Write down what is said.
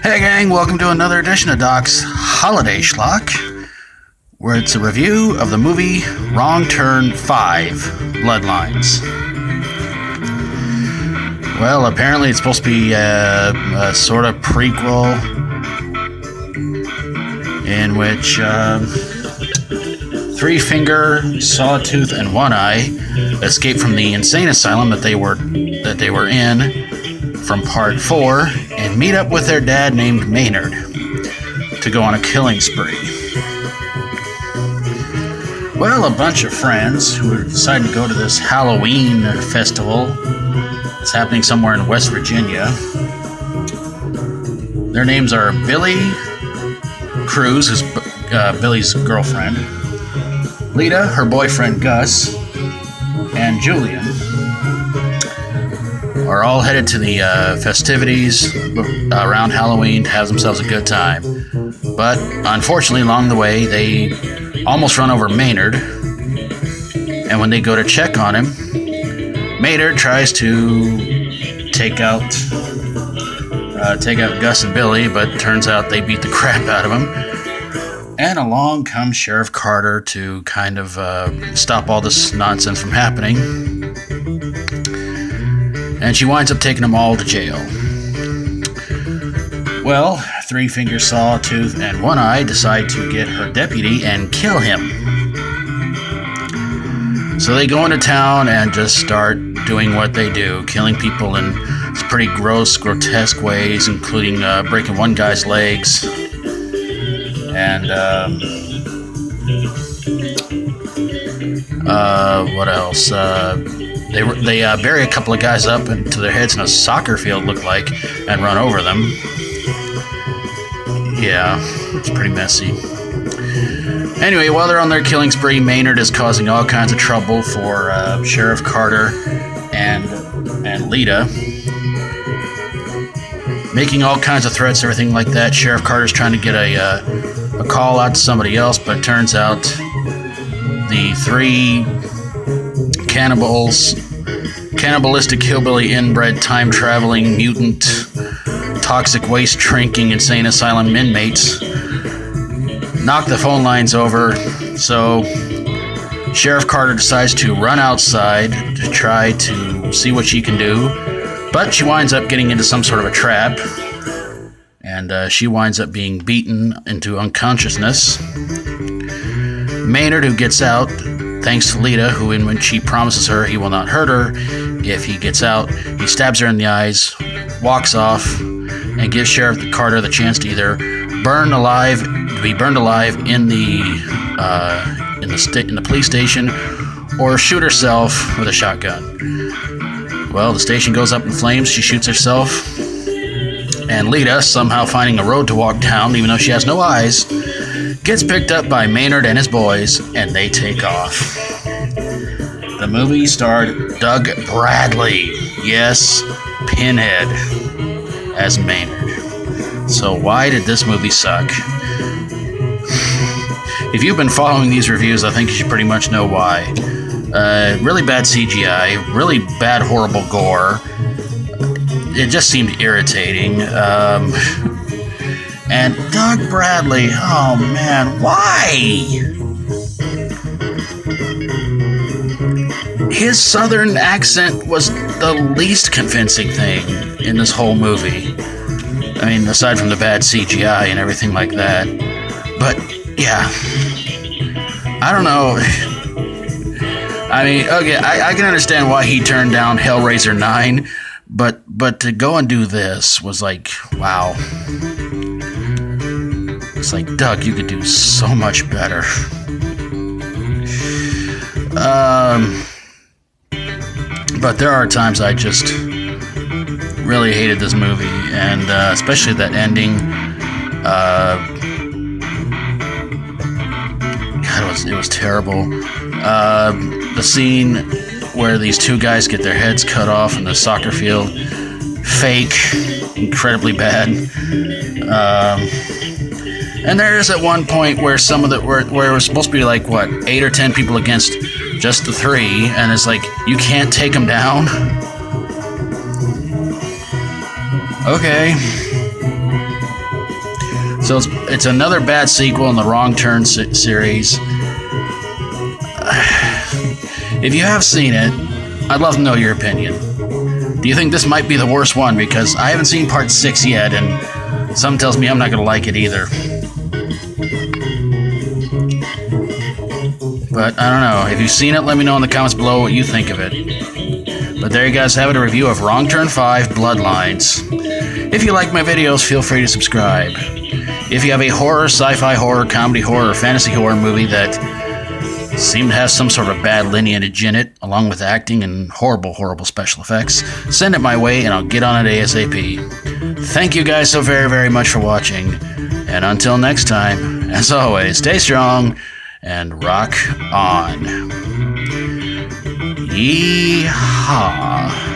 Hey gang, welcome to another edition of Doc's Holiday Schlock, where it's a review of the movie Wrong Turn 5, Bloodlines. Well, apparently it's supposed to be a sort of prequel in which Three Finger, Sawtooth, and One Eye escape from the insane asylum that they were in from Part 4 and meet up with their dad named Maynard to go on a killing spree. Well, a bunch of friends who decided to go to this Halloween festival. It's happening somewhere in West Virginia. Their names are Billy Cruz, who's Billy's girlfriend, Lita, her boyfriend Gus, and Julian are all headed to the festivities around Halloween to have themselves a good time. But unfortunately, along the way, they almost run over Maynard. And when they go to check on him, Maynard tries to take out Gus and Billy, but turns out they beat the crap out of him. And along comes Sheriff Carter to kind of stop all this nonsense from happening. And she winds up taking them all to jail. Well, Three Finger, Sawtooth, and One Eye decide to get her deputy and kill him. So they go into town and just start doing what they do, killing people in pretty gross, grotesque ways, including breaking one guy's legs. And what else? They bury a couple of guys up into their heads in a soccer field, look like, and run over them. Yeah, it's pretty messy. Anyway, while they're on their killing spree, Maynard is causing all kinds of trouble for Sheriff Carter and Lita, making all kinds of threats, everything like that. Sheriff Carter's trying to get a call out to somebody else, but it turns out the three cannibalistic hillbilly inbred time-traveling mutant toxic waste drinking insane asylum inmates knock the phone lines over. So Sheriff Carter decides to run outside to try to see what she can do, but she winds up getting into some sort of a trap, and she winds up being beaten into unconsciousness. Maynard, who gets out, thanks to Lita, who, when she promises her he will not hurt her if he gets out, he stabs her in the eyes, walks off, and gives Sheriff Carter the chance to either be burned alive in the police station, or shoot herself with a shotgun. Well, the station goes up in flames. She shoots herself, and Lita, somehow finding a road to walk down, even though she has no eyes, gets picked up by Maynard and his boys, and they take off. The movie starred Doug Bradley, yes, Pinhead, as Maynard. So why did this movie suck? If you've been following these reviews, I think you should pretty much know why. Really bad CGI, really bad, horrible gore. It just seemed irritating. And Doug Bradley, oh man, why? His southern accent was the least convincing thing in this whole movie. I mean, aside from the bad CGI and everything like that. But, yeah. I don't know. I mean, okay, I can understand why he turned down Hellraiser 9, but to go and do this was like, wow. It's like, Doug, you could do so much better. But there are times I just really hated this movie, and especially that ending. God, it was terrible. The scene where these two guys get their heads cut off in the soccer field, fake, incredibly bad. And there is at one point where where it was supposed to be like, what, 8 or 10 people against just the 3, and it's like, you can't take them down? Okay. So it's another bad sequel in the Wrong Turn series. If you have seen it, I'd love to know your opinion. Do you think this might be the worst one? Because I haven't seen part 6 yet, and something tells me I'm not going to like it either. But I don't know. If you've seen it, let me know in the comments below what you think of it. But there you guys have it, a review of Wrong Turn 5 Bloodlines. If you like my videos, feel free to subscribe. If you have a horror, sci-fi horror, comedy horror, or fantasy horror movie that seemed to have some sort of bad lineage in it, along with acting and horrible, horrible special effects, send it my way and I'll get on it ASAP. Thank you guys so very, very much for watching. And until next time, as always, stay strong and rock on. Yeehaw.